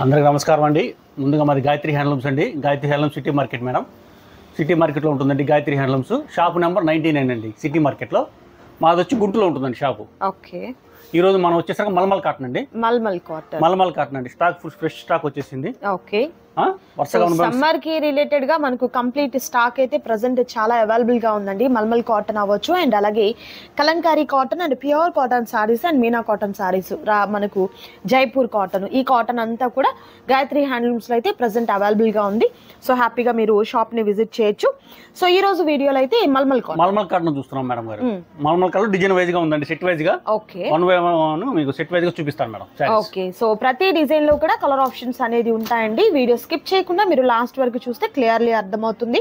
అందరికీ నమస్కారం అండి. ముందుగా మాది గాయత్రి హ్యాండ్లూమ్స్ అండి. Gayatri handlooms city market madam. City మార్కెట్లో ఉంటుందండి గాయత్రి హ్యాండ్లూమ్స్. షాప్ నెంబర్ 99 అండి సిటీ మార్కెట్లో. మాది వచ్చి గుంటూరులో ఉంటుందండి షాపు. ఓకే. ఈరోజు మనం వచ్చేసరికి మల్మల్ కాటన్ అండి. మల్మల్ కాటన్ అండి. స్టాక్ ఫుల్ ఫ్రెష్ స్టాక్ వచ్చేసింది. ఓకే. సమ్మర్ కి రిలేటెడ్ గా మనకు కంప్లీట్ స్టాక్ అయితే ప్రెసెంట్ చాలా అవైలబుల్ గా ఉందండి. మల్మల్ కాటన్ అవ్వచ్చు అండ్ అలాగే Kalamkari cotton and pure cotton saris and Meena cotton saris, మనకు జైపూర్ కాటన్, ఈ కాటన్ అంతా కూడా గాయత్రి హ్యాండ్లూమ్స్ లో అయితే ప్రెసెంట్ అవైలబుల్ గా ఉంది. సో హ్యాపీగా మీరు షాప్ ని విజిట్ చేయొచ్చు. సో ఈ రోజు వీడియోలో అయితే మల్మల్ కాటన్ చూస్తున్నాం మేడం గారు. మల్మల్ కాటన్ డిజైన్ వైజ్ గా ఉందండి, సెట్ వైజ్ గా. ఓకే. వన్ బై వన్ మీకు సెట్ వైజ్ గా చూపిస్తాను మేడం. ఓకే. సో ప్రతి డిజైన్ లో కూడా కలర్ ఆప్షన్స్ అనేది ఉంటాయండి. వీడియో స్కిప్ చేయకుండా మీరు లాస్ట్ వరకు చూస్తే క్లియర్లీ అర్థమవుతుంది.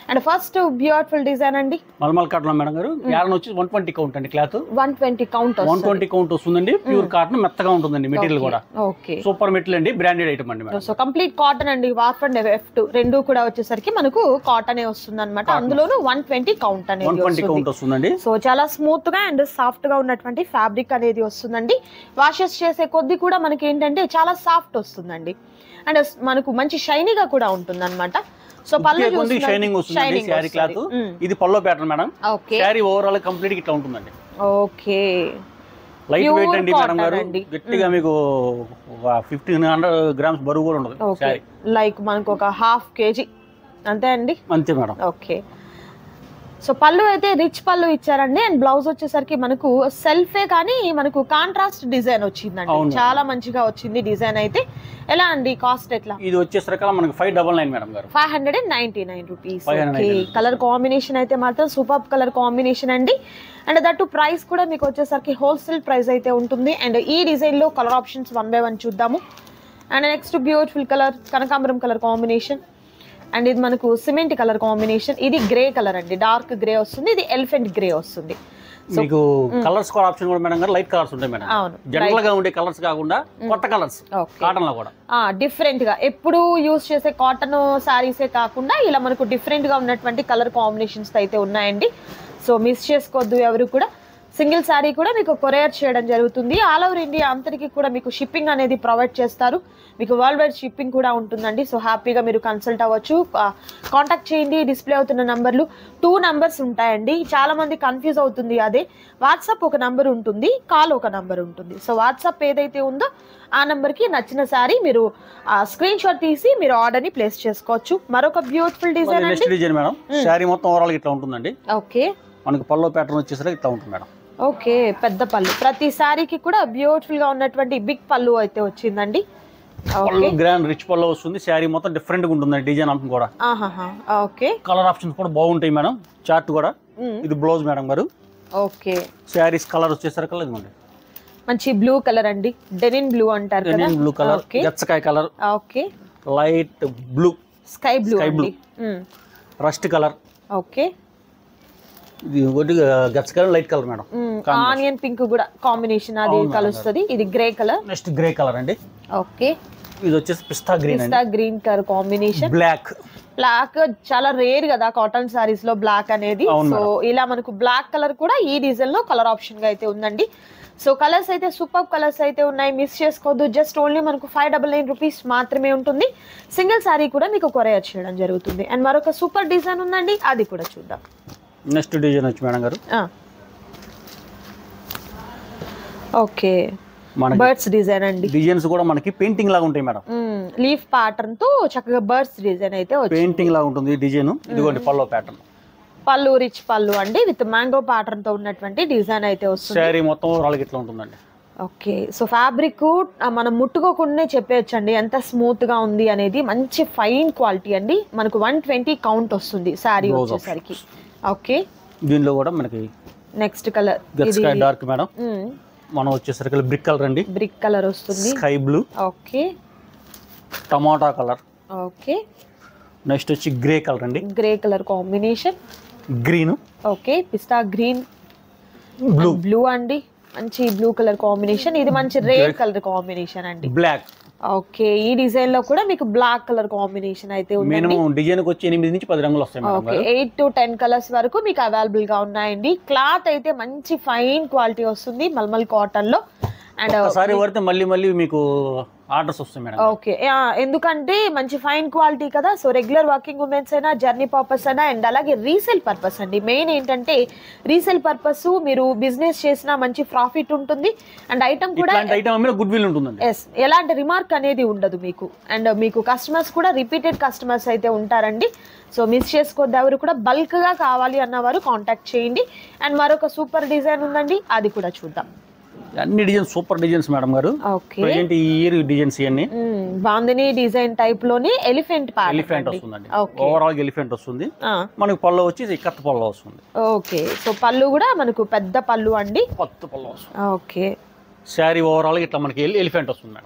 అండ్ ఫస్ట్ బ్యూటిఫుల్ డిజైన్ అండి మల్మల్ కాటన్ మేడం గారు. యారన్ వచ్చి 120 కౌంట్ అండి. క్లాత్ 120 కౌంట్ వస్తుందండి. ప్యూర్ కాటన్, మెత్తగా ఉంటుందండి మెటీరియల్ కూడా. ఓకే. సూపర్ మెటీరియల్ అండి, బ్రాండెడ్ ఐటమ్ అండి మేడం. సో కంప్లీట్ కాటన్ అండి. వార్ప్ అండ్ ఎఫ్ట్ రెండు కూడా వచ్చేసరికి మనకు కాటన్ వస్తుంది అనమాట. అందులోనూ 120 కౌంట్ అనేది వస్తుందండి. సో చాలా స్మూత్ గా అండ్ సాఫ్ట్ గా ఉన్నటువంటి ఫ్యాబ్రిక్ అనేది వస్తుందండి. వాషెస్ చేసే కొద్ది కూడా మనకి ఏంటంటే చాలా సాఫ్ట్ వస్తుందండి. అండ్ మనకు మంచి షైనీగా కూడా ఉంటుంది అనమాట. సో పళ్ళు షైనింగ్ వస్తుంది. శారీ క్లాత్ ఇది పల్లో pattern madam. Sari overall complete ఇట్లా ఉంటుందండి. ఓకే. లైట్ వెయిట్ అండి మేడం గారు. గట్టిగా మీకు 1500 గ్రామ్స్ బరువు కూడా ఉండదు. లైక్ మనకు ఒక ½ kg అంతే అండి. అంతే మేడం. ఓకే. సో పళ్ళు అయితే రిచ్ పళ్ళు ఇచ్చారండి. అండ్ బ్లౌజ్ వచ్చేసరికి మనకు సెల్ఫే కానీ మనకు కాంట్రాస్ట్ డిజైన్ వచ్చిందండి. చాలా మంచిగా వచ్చింది డిజైన్ అయితే. ఎలా అండి కాస్ట్ ఎట్లా? ఇది వచ్చేసరికి మనకు 599 మేడం గారు. 599 రూపీస్. ఓకే. కలర్ కాంబినేషన్ అయితే మాత్రం సూపర్ కలర్ కాంబినేషన్ అండి. అండ్ దట్టు ప్రైస్ కూడా మీకు వచ్చేసరికి హోల్సేల్ ప్రైస్ అయితే ఉంటుంది. అండ్ ఈ డిజైన్ లో కలర్ ఆప్షన్స్ 1 by 1 చూద్దాము. అండ్ నెక్స్ట్ బ్యూటిఫుల్ కలర్ కనకాంబరం కలర్ కాంబినేషన్. అండ్ ఇది మనకు సిమెంట్ కలర్ కాంబినేషన్. ఇది గ్రే కలర్ అండి, డార్క్ గ్రే వస్తుంది. ఇది ఎలిఫెంట్ గ్రే వస్తుంది. మీకు కలర్స్ కూడా ఆప్షన్ కూడా మేడం గారు లైట్ కలర్స్ ఉంటాయి మేడం. అవును. జనరల్ గా ఉండే కలర్స్ కాకుండా కొత్త కలర్స్ కాటన్ లో కూడా డిఫరెంట్ గా ఎప్పుడు యూజ్ చేసే కాటన్ సారీసే కాకుండా ఇలా మనకు డిఫరెంట్ గా ఉన్నటువంటి కలర్ కాంబినేషన్స్ అయితే ఉన్నాయండి. సో మిస్ చేసుకోవద్దు ఎవరు కూడా. సింగిల్ శారీ కూడా మీకు కొరియర్ చేయడం జరుగుతుంది. ఆల్ ఓవర్ ఇండియా అంతటికి కూడా మీకు షిప్పింగ్ అనేది ప్రొవైడ్ చేస్తారు. మీకు వరల్డ్ వైడ్ షిప్పింగ్ కూడా ఉంటుందండి. సో హ్యాపీగా మీరు కన్సల్ట్ అవ్వచ్చు, కాంటాక్ట్ చేయండి. డిస్ప్లే అవుతున్న నంబర్లు 2 numbers ఉంటాయండి. చాలా మంది కన్ఫ్యూజ్ అవుతుంది. అదే వాట్సాప్ ఒక నంబర్ ఉంటుంది, కాల్ ఒక నంబర్ ఉంటుంది. సో వాట్సాప్ ఏదైతే ఉందో ఆ నంబర్కి నచ్చిన శారీ మీరు స్క్రీన్ షాట్ తీసి మీరు ఆర్డర్ని ప్లేస్ చేసుకోవచ్చు. మరొక బ్యూటిఫుల్ డిజైన్ మేడం. శారీ మొత్తం ఓవరాల్ ఇట్లా ఉంటుందండి. ఓకే. మనకు పల్లో ప్యాటర్న్ వచ్చేసరికి ఇట్లా ఉంటుంది మేడం. ఓకే. పెద్ద పళ్ళు, ప్రతి శారీకి కూడా బ్యూటిఫుల్ గా ఉన్నటువంటి బిగ్ పళ్ళు అయితే వచ్చిందండి. గ్రాండ్ రిచ్ పళ్ళు వస్తుంది. శారీ మొత్తం డిఫరెంట్ గా ఉంటుంది డిజైన్ అంతా కూడా. ఓకే. కలర్ ఆప్షన్స్ కూడా బాగుంటాయి మేడం. చార్ట్ కూడా. ఇది బ్లౌజ్ మేడం గారు. ఓకే. శారీస్ కలర్ వచ్చేసరికి ఇదిగోండి మంచి బ్లూ కలర్ అండి, డెనిన్ బ్లూ అంటారు కదా. బ్లూ కలర్, గచ్చకాయ colour. Okay. Light blue, sky blue, rust colour. Okay. ఇది ఒకటి గచ్చకాయ light colour madam. Onion pink కూడా కాంబినేషన్ అది కలుస్తుంది. ఇది grey colour. Next grey colour అండి. ఓకే. ఇది వచ్చేసి పిస్తా గ్రీన్. పిస్తా గ్రీన్ కలర్ కాంబినేషన్. బ్లాక్ చాలా రేర్ కదా కాటన్ సారీస్ లో బ్లాక్ అనేది. సో ఇలా మనకు బ్లాక్ కలర్ కూడా ఈ డిజైన్ లో కలర్ ఆప్షన్ గా అయితే ఉందండి. సో కలర్స్ అయితే సూపర్ కలర్స్ అయితే ఉన్నాయి, మిస్ చేసుకోవద్దు. జస్ట్ ఓన్లీ మనకు 599 రూపీస్ మాత్రమే ఉంటుంది. సింగిల్ సారీ కూడా మీకు కొరియర్ చేయడం జరుగుతుంది. అండ్ మరొక సూపర్ డిజైన్ ఉందండి, అది కూడా చూద్దాం. నెక్స్ట్ డిజైన్ వచ్చి మేడం గారు. ఓకే. బర్డ్స్ డిజైన్ అండి. డిజైన్స్ కూడా మనకి పెయింటింగ్ లాగా ఉంటాయి మేడం. లీఫ్ ప్యాటర్న్ తో చక్కగా బర్డ్స్ డిజైన్ అయితే వచ్చింది. పెయింటింగ్ లాగా ఉంటుంది డిజైన్. ఇదిగోండి పల్లో ప్యాటర్న్. పళ్ళు రిచ్ పళ్ళు అండి, విత్ మ్యాంగో ప్యాటర్న్ తో ఉన్నటువంటి డిజైన్ అయితే వస్తుంది. శారీ మొత్తం ఓవరాల్ ఇట్లా ఉంటుందండి. ఓకే. సో ఫ్యాబ్రిక్ మనం ముట్టుకోకుండానే చెప్పేయచ్చండి ఎంత స్మూత్ గా ఉంది అనేది. మంచి ఫైన్ క్వాలిటీ అండి. మనకు 120 కౌంట్ వస్తుంది శారీ వచ్చేసరికి. ఓకే. దీనిలో కూడా మనకి నెక్స్ట్ కలర్ గచ్చకాయ డార్క్ మేడం. మనం వచ్చేసరికి బ్రిక్ కలర్ అండి. బ్రిక్ కలర్ వస్తుంది. Sky blue. ఓకే. టమాటా కలర్. ఓకే. నెక్స్ట్ వచ్చి గ్రే కలర్ అండి. Grey colour combination. Green. Okay. పిస్తా గ్రీన్, బ్లూ అండి. మంచి బ్లూ కలర్ కాంబినేషన్. ఇది మంచి రేర్ కలర్ కాంబినేషన్ అండి. బ్లాక్. ఓకే. ఈ డిజైన్ లో కూడా మీకు బ్లాక్ కలర్ కాంబినేషన్ అయితే ఉంది. మినిమం డిజైన్ కి వచ్చి 8 నుంచి 10 రంగులు వస్తాయి మేడం. ఓకే. 8 to 10 కలర్స్ వరకు మీకు అవైలబుల్ గా ఉన్నాయండి. క్లాత్ అయితే మంచి ఫైన్ క్వాలిటీ వస్తుంది మల్మల్ కాటన్ లో. అండ్ ఒకసారి వాడితే మళ్ళీ మళ్ళీ మీకు ఆర్డర్స్ వస్తాయి మేడం. ఓకే, ఎందుకంటే మంచి ఫైన్ క్వాలిటీ కదా, సో రెగ్యులర్ వర్కింగ్ ఉమెన్స్ అయినా, జర్నీ పర్పస్ అయినా, అండ్ అలాగే రీసేల్ పర్పస్ అండి. మెయిన్ ఏంటంటే రీసేల్ పర్పస్, మీరు బిజినెస్ చేసినా మంచి ప్రాఫిట్ ఉంటుంది, అండ్ ఐటమ్ కూడా గుడ్ విల్ ఉంటుందండి. ఎస్, ఎలాంటి రిమార్క్ అనేది ఉండదు మీకు, అండ్ మీకు కస్టమర్స్ కూడా రిపీటెడ్ కస్టమర్స్ అయితే ఉంటారండి. సో మిస్ చేసుకోవద్దు ఎవరు కూడా. బల్క్గా కావాలి అన్నవారు కాంటాక్ట్ చేయండి. అండ్ మరొక సూపర్ డిజైన్ ఉందండి, అది కూడా చూద్దాం. అన్ని డిజైన్స్ సూపర్ డిజైన్స్ మేడం గారు. ఓకే, ప్రెజెంట్ ఈ ఇయర్ డిజైన్స్ ఇవన్నీ బాందిని డిజైన్ టైప్ లోని ఎలిఫెంట్ వస్తుందండి. ఓవరాల్ ఎలిఫెంట్ వస్తుంది. మనకు పళ్ళు వచ్చి కత్త పళ్ళు వస్తుంది. ఓకే, సో పళ్ళు కూడా మనకు పెద్ద పళ్ళు అండి, కొత్త పళ్ళు వస్తుంది. ఓకే, శారీ ఓవరాల్ ఇట్లా మనకి ఎలిఫెంట్ వస్తుంది.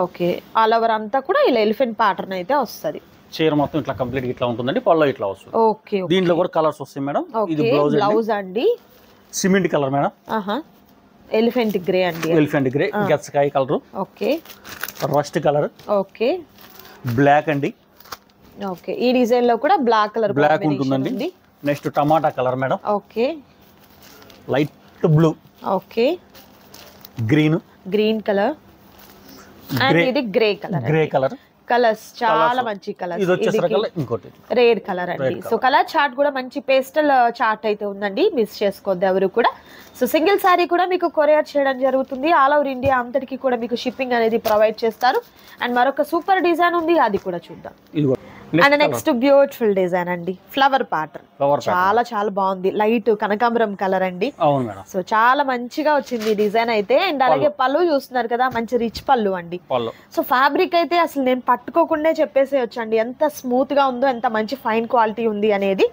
ఓకే, ఆల్ ఓవర్ అంతా కూడా ఇలా ఎలిఫెంట్ ప్యాటర్న్ అయితే వస్తుంది. చీర మొత్తం ఇట్లా కంప్లీట్ ఇట్లా ఉంటుందండి. పళ్ళు ఇట్లా వస్తుంది. ఓకే, దీంట్లో కూడా కలర్స్ వస్తాయి మేడం. ఇది బ్లౌజ్ అండి, cement colour madam. Elephant grey అండి, ఎలిఫెంట్ గ్రే, గచ్చకాయ colour, okay, rust colour, okay, black అండి. ఓకే, ఈ డిజైన్ లో కూడా బ్లాక్ కలర్ బ్లాక్ ఉంటుందండి. నెక్స్ట్ టమాటా colour madam. Okay, light blue, okay, green colour, and ఇది గ్రే కలర్. కలర్స్ చాలా మంచి కలర్స్. ఇది వచ్చేసరికి ఇంకోటి రేర్ కలర్ అండి. సో కలర్ చార్ట్ కూడా మంచి పేస్టల్ చార్ట్ అయితే ఉందండి, మిస్ చేసుకోవద్దు ఎవరు కూడా. సో సింగిల్ సారీ కూడా మీకు కొరియర్ చేయడం జరుగుతుంది. ఆల్ ఓవర్ ఇండియా అంతటికి కూడా మీకు షిప్పింగ్ అనేది ప్రొవైడ్ చేస్తారు. అండ్ మరొక సూపర్ డిజైన్ ఉంది, అది కూడా చూద్దాం. అండ్ నెక్స్ట్ బ్యూటిఫుల్ డిజైన్ అండి, ఫ్లవర్ ప్యాటర్న్. చాలా చాలా బాగుంది, లైట్ కనకాంబరం కలర్ అండి. సో చాలా మంచిగా వచ్చింది డిజైన్ అయితే. అండ్ అలాగే పళ్ళు చూస్తున్నారు కదా, మంచి రిచ్ పళ్ళు అండి. సో ఫ్యాబ్రిక్ అయితే అసలు నేను పట్టుకోకుండా చెప్పేసేయొచ్చండి ఎంత స్మూత్ గా ఉందో, ఎంత మంచి ఫైన్ క్వాలిటీ ఉంది అనేది.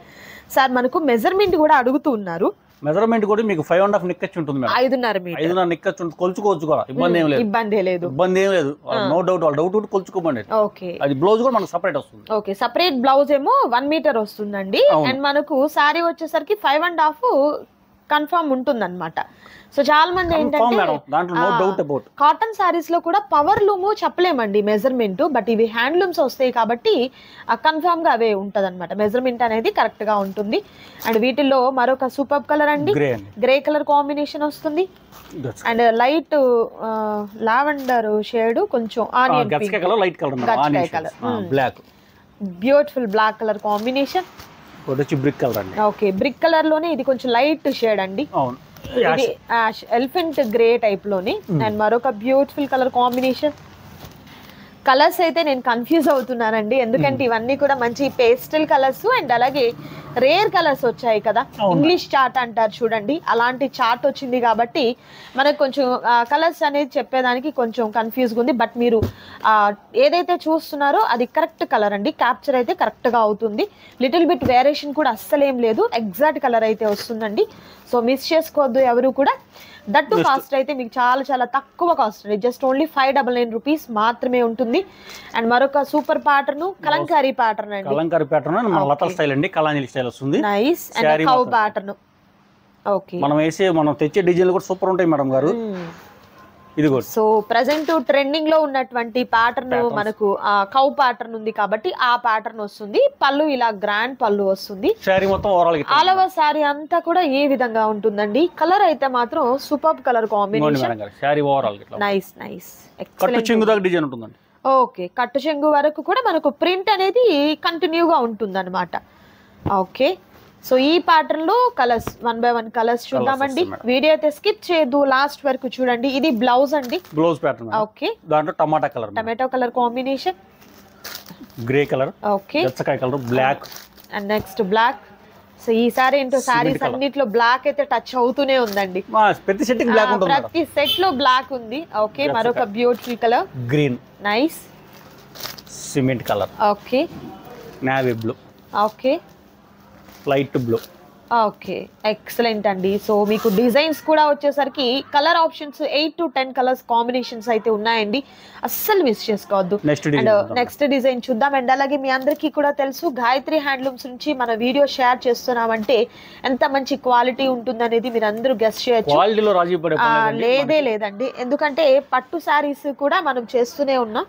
సార్ మనకు మెజర్మెంట్ కూడా అడుగుతూ ఉన్నారు. మెజర్మెంట్ కూడా మీకు 5.5 నిక్కచ్చు ఉంటుంది మేడం. 5.5 మీటర్ 5.5 నిక్కచ్చు ఉంటుంది. కొలుచుకోవచ్చు కూడా, ఇబ్బంది ఏం లేదు. నో డౌట్, వాళ్ళు డౌట్ కొలుచుకోమండి. ఓకే, అది బ్లౌజ్ కూడా మనకు సెపరేట్ వస్తుంది. ఓకే, సెపరేట్ బ్లౌజ్ ఏమో 1 మీటర్ వస్తుందండి. అండ్ మనకు సారీ వచ్చేసరికి 5.5 కన్ఫర్మ్ ఉంటుంది అనమాట. సో చాలా మంది ఏంటంటే కాటన్ సారీస్ లో కూడా పవర్ లూమ్ చెప్పలేమండి మెజర్మెంట్, బట్ ఇవి హ్యాండ్లూమ్స్ వస్తాయి కాబట్టి కన్ఫర్మ్ గా అవే ఉంటది అనమాట. మెజర్మెంట్ అనేది కరెక్ట్ గా ఉంటుంది. అండ్ వీటిల్లో మరొక సూపర్ కలర్ అండి, గ్రే కలర్ కాంబినేషన్ వస్తుంది. అండ్ లైట్ లావెండర్ షేడ్, కొంచెం onion colour, black, beautiful black colour combination. Brick colour అండి. ఓకే, బ్రిక్ కలర్ లోనే ఇది కొంచెం లైట్ షేడ్ అండి, ఇది ఎలిఫెంట్ గ్రే టైప్ లోని. అండ్ మరొక బ్యూటిఫుల్ కలర్ కాంబినేషన్. కలర్స్ అయితే నేను కన్ఫ్యూజ్ అవుతున్నానండి, ఎందుకంటే ఇవన్నీ కూడా మంచి పేస్టల్ కలర్స్ అండ్ అలాగే రేర్ కలర్స్ వచ్చాయి కదా, ఇంగ్లీష్ చార్ట్ అంటారు చూడండి, అలాంటి చార్ట్ వచ్చింది కాబట్టి మనకు కొంచెం కలర్స్ అనేది చెప్పేదానికి కొంచెం కన్ఫ్యూజ్గా ఉంది. బట్ మీరు ఏదైతే చూస్తున్నారో అది కరెక్ట్ కలర్ అండి, క్యాప్చర్ అయితే కరెక్ట్గా అవుతుంది. లిటిల్ బిట్ వేరియేషన్ కూడా అస్సలేం లేదు, ఎగ్జాక్ట్ కలర్ అయితే వస్తుందండి. సో మిస్ చేసుకోవద్దు ఎవరు కూడా. దట్ టు కాస్ట్ అయితే మీకు చాలా చాలా తక్కువ కాస్ట్ అండి, జస్ట్ ఓన్లీ 599 రూపీస్ మాత్రమే ఉంటుంది. అండ్ మరొక సూపర్ ప్యాటర్న్ కలంకారీ ప్యాటర్న్ అండి. కలంకారీ ప్యాటర్న్ మన లతా స్టైల్ అండి, కలాంజలి స్టైల్ వస్తుంది. Nice. And cow pattern. Okay, మనం తెచ్చే డిజైన్లు కూడా సూపర్ ఉంటాయి మేడం గారు. ఇది కూడా సో ప్రెసెంట్ ట్రెండింగ్ లో ఉన్నటువంటి ప్యాటర్న్ మనకు కౌ ప్యాటర్న్ ఉంది కాబట్టి ఆ ప్యాటర్న్ వస్తుంది. పళ్ళు ఇలా గ్రాండ్ పళ్ళు వస్తుంది. శారీ మొత్తం ఓవరాల్ ఆల్ ఓవర్ శారీ అంతా కూడా ఏ విధంగా ఉంటుందండి. కలర్ అయితే మాత్రం super colour combination. Sari overall nice nice excellent చెంగు దాకా డిజైన్ ఉంటుందండి. ఓకే, కట్టు చెంగు వరకు కూడా మనకు ప్రింట్ అనేది కంటిన్యూగా ఉంటుంది అనమాట. ఓకే, సో ఈ ప్యాటర్న్ లో కలర్స్ 1 by 1 కలర్స్ చూద్దామండి. వీడియో అయితే స్కిప్ చేయొద్దు, లాస్ట్ వరకు చూడండి. ఇది బ్లౌజ్ అండి, బ్లౌజ్ ప్యాటర్న్. ఓకే, దాంట్లో tomato colour combination, grey colour, okay, గచ్చకాయ colour, black and next black. So ఈసారి ఏంటో సారీస్ అన్నిట్లో బ్లాక్ అయితే టచ్ అవుతూనే ఉందండి, ప్రతి సెట్ బ్లాక్ ఉంటుంది, ప్రతి సెట్ లో బ్లాక్ ఉంది. ఓకే, మరొక beautiful colour green, nice, cement colour, okay, navy blue, okay, light blue. Okay, excellent అండి. సో మీకు డిజైన్స్ కూడా వచ్చేసరికి colour options 8 to 10 colours combinations అయితే ఉన్నాయండి, అస్సలు మిస్ చేసుకోవద్దు. అండ్ నెక్స్ట్ డిజైన్ చూద్దాం. అండ్ అలాగే మీ అందరికీ కూడా తెలుసు గాయత్రి హ్యాండ్లూమ్స్ నుంచి మన వీడియో షేర్ చేస్తున్నామంటే ఎంత మంచి క్వాలిటీ ఉంటుంది అనేది మీరు అందరూ గెస్ చేయొచ్చు. లేదండి, ఎందుకంటే పట్టు శారీస్ కూడా మనం చేస్తూనే ఉన్నాం.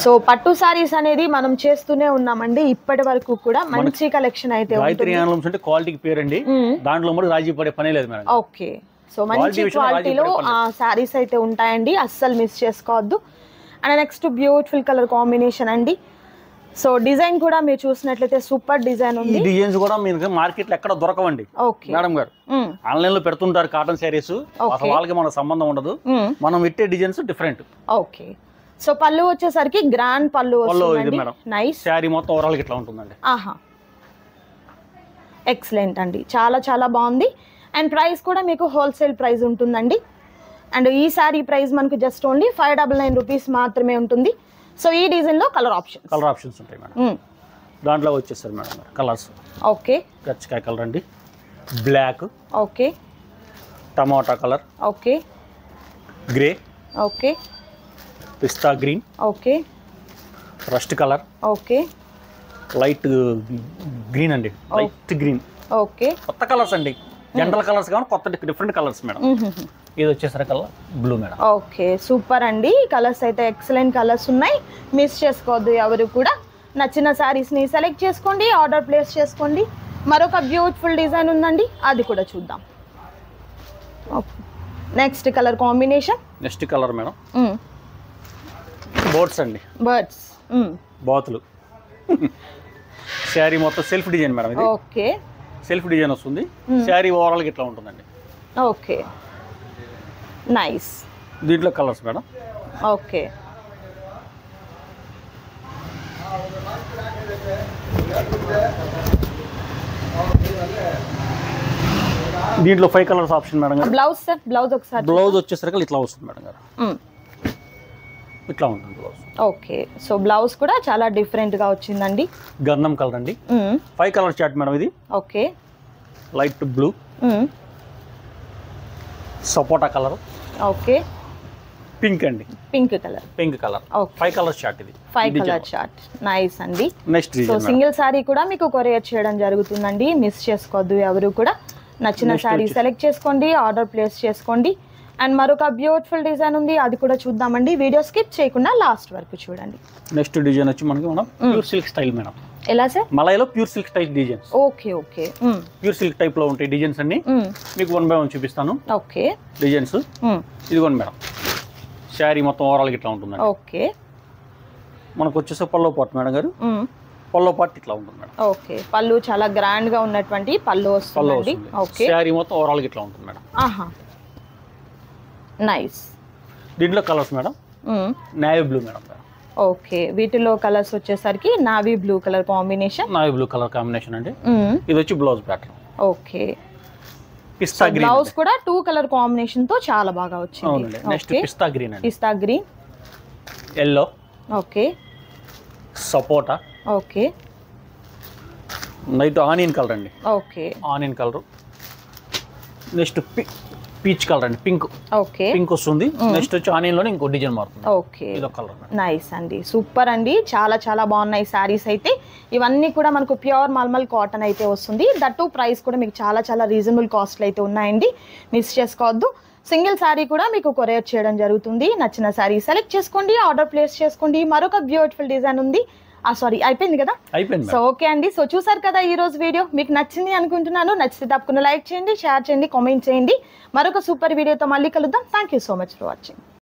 సో పట్టు సారీస్ అనేది మనం చేస్తూనే ఉన్నామండి ఇప్పటి వరకు కూడా. మంచి కలెక్షన్ అయితే గాయత్రి హ్యాండ్లూమ్స్ అంటే క్వాలిటీకి పేరండి, దాంట్లో మరి రాజీ పడే పనే లేదు మేడం. ఓకే, సో మంచి క్వాలిటీలో శారీస్ అయితే ఉంటాయండి, అస్సలు మిస్ చేసుకోవద్దు. And next beautiful colour combination అండి. సో డిజైన్ కూడా మీరు చూసినట్లయితే సూపర్ డిజైన్ ఉంది. ఈ డిజైన్స్ కూడా మీకు మార్కెట్ లో ఎక్కడ దొరకవండి మేడం గారు. ఆన్లైన్ లో పెడుతుంటారు కాటన్ శారీస్, అసలు వాళ్ళకి మన సంబంధం ఉండదు. మనం ఇట్టే డిజైన్స్ డిఫరెంట్. ఓకే. సో పళ్ళు వచ్చేసరికి గ్రాండ్ పళ్ళు వస్తుంది. నైస్. శారీ మొత్తం ఓవరాల్ ఇట్లా ఉంటుందండి. ఆహా, ఎక్సలెంట్ అండి, చాలా చాలా బాగుంది. అండ్ ప్రైస్ కూడా మీకు హోల్సేల్ ప్రైస్ ఉంటుందండి. అండ్ ఈ శారీ ప్రైస్ మనకు జస్ట్ ఓన్లీ 599 రూపీస్ మాత్రమే ఉంటుంది. సో ఈ డిజైన్ లో కలర్ ఆప్షన్స్ ఉంటాయి మేడం. దాంట్లో వచ్చేస్తారు మేడం కలర్స్. ఓకే. గచ్చకాయ కలర్ అండి, బ్లాక్, ఓకే, టమాటా కలర్, ఓకే, గ్రే, ఓకే, పిస్తా green, okay, rust colour, okay, light green అండి, లైట్ గ్రీన్. ఓకే. కొత్త కలర్స్ అండి, జనరల్ కలర్స్ కానీ కొత్త డిఫరెంట్ కలర్స్ మేడం. ఇది వచ్చేసరికి colour blue madam. Okay, super అండి. కలర్స్ అయితే ఎక్సలెంట్ కలర్స్ ఉన్నాయి, మిస్ చేసుకోవద్దు ఎవరు కూడా. నచ్చిన శారీస్ని సెలెక్ట్ చేసుకోండి, ఆర్డర్ ప్లేస్ చేసుకోండి. మరొక బ్యూటిఫుల్ డిజైన్ ఉందండి, అది కూడా చూద్దాం. Okay, next colour combination. Next colour madam birds అండి, బర్డ్స్, బాతులు. శారీ మొత్తం సెల్ఫ్ డిజైన్ మేడం ఇది. ఓకే, సెల్ఫ్ డిజైన్ వస్తుంది. శారీ ఓవరాల్ ఇట్లా ఉంటుందండి. Okay, nice. దీంట్లో కలర్స్ మేడం. ఓకే. దీంట్లో 5 కలర్స్ ఆప్షన్ మేడం గారు. బ్లౌజ్ సార్, బ్లౌజ్ ఒకసారి. బ్లౌజ్ వచ్చేసరికి ఇట్లా వస్తుంది మేడం గారు, ఇట్లా ఉంటుంది బ్లౌజ్. ఓకే. సో బ్లౌజ్ కూడా చాలా డిఫరెంట్ గా వచ్చిందండి. గంధం కలర్ అండి. 5 కలర్ చార్ట్ మేడం ఇది. ఓకే. లైట్ బ్లూ, సపోటా కలర్, ఓకే, పింక్ అండి, పింక్ కలర్, 5 కలర్ చార్ట్ ఇది. 5 కలర్ చార్ట్, నైస్ అండి. నెక్స్ట్ సో సింగిల్ సారీ కూడా మీకు కొరియర్ చేయడం జరుగుతుందండి, మిస్ చేసుకోవద్దు ఎవరు కూడా. నచ్చిన సారీ సెలెక్ట్ చేసుకోండి, ఆర్డర్ ప్లేస్ చేసుకోండి. అండ్ మరొక బ్యూటిఫుల్ డిజైన్ ఉంది, అది కూడా చూద్దామండి. వీడియో స్కిప్ చేయకుండా లాస్ట్ వరకు చూడండి. నెక్స్ట్ డిజైన్ వచ్చి మనకి మనం ప్యూర్ సిల్క్ స్టైల్ మేడం. ఎలా సార్? మలైలో pure silk style designs. Okay, okay. Pure silk type లో ఉంటాయి డిజైన్స్ అన్ని. మీకు 1 బై 1 చూపిస్తాను. ఓకే. డిజైన్స్ ఇదిగోండి మేడం. శారీ మొత్తం ఓవరాల్ ఇట్లా ఉంటుందండి. ఓకే. మనకు వచ్చేసి పల్లో పాట్ మేడం గారు. పల్లో పాట్ ఇట్లా ఉంటుంది మేడం. ఓకే, పళ్ళు చాలా గ్రాండ్ గా ఉన్నటువంటి పళ్ళు వస్తుంది. ఓకే. శారీ మొత్తం ఓవరాల్ ఇట్లా ఉంటుంది మేడం. ఆహా, నైస్. దీంట్లో colours madam. Navy blue madam. Okay, వీటిలో కలర్స్ వచ్చేసరికి navy blue colour combination. Navy blue colour combination అండి. ఇది వచ్చి బ్లౌజ్ ప్యాటర్న్. ఓకే. పిస్తా గ్రీన్. బ్లౌజ్ కూడా 2 కలర్ కాంబినేషన్ తో చాలా బాగా వచ్చింది. అవునండి. నెక్స్ట్ పిస్తా గ్రీన్ అండి. పిస్తా గ్రీన్, yellow, ఓకే, సపోటా, ఓకే, నైట్ ఆనియన్ కలర్ అండి. Okay, onion colour. Next peach colour అండి, పింక్. ఓకే, పింక్ వస్తుంది. నెక్స్ట్ వచ్చి ఆనియన్ లోనే ఇంకో డిజైన్ మారుతుంది. ఓకే, ఇదో కలర్. నైస్ అండి, సూపర్ అండి, చాలా చాలా బాగున్నాయి సారీస్ అయితే. ఇవన్నీ కూడా మనకు ప్యూర్ మల్మల్ కాటన్ అయితే వస్తుంది. దట్టు ప్రైస్ కూడా మీకు చాలా చాలా రీజనబుల్ కాస్ట్లు అయితే ఉన్నాయండి, మిస్ చేసుకోవద్దు. సింగిల్ శారీ కూడా మీకు కొరియర్ చేయడం జరుగుతుంది. నచ్చిన శారీ సెలెక్ట్ చేసుకోండి, ఆర్డర్ ప్లేస్ చేసుకోండి. మరొక బ్యూటిఫుల్ డిజైన్ ఉంది. సారీ, అయిపోయింది కదా? అయిపోయింది. సో ఓకే అండి. సో చూసారు కదా ఈ రోజు వీడియో, మీకు నచ్చింది అనుకుంటున్నాను. నచ్చితే తప్పకుండా లైక్ చేయండి, షేర్ చేయండి, కామెంట్ చేయండి. మరొక సూపర్ వీడియోతో మళ్ళీ కలుద్దాం. Thank you so much for watching.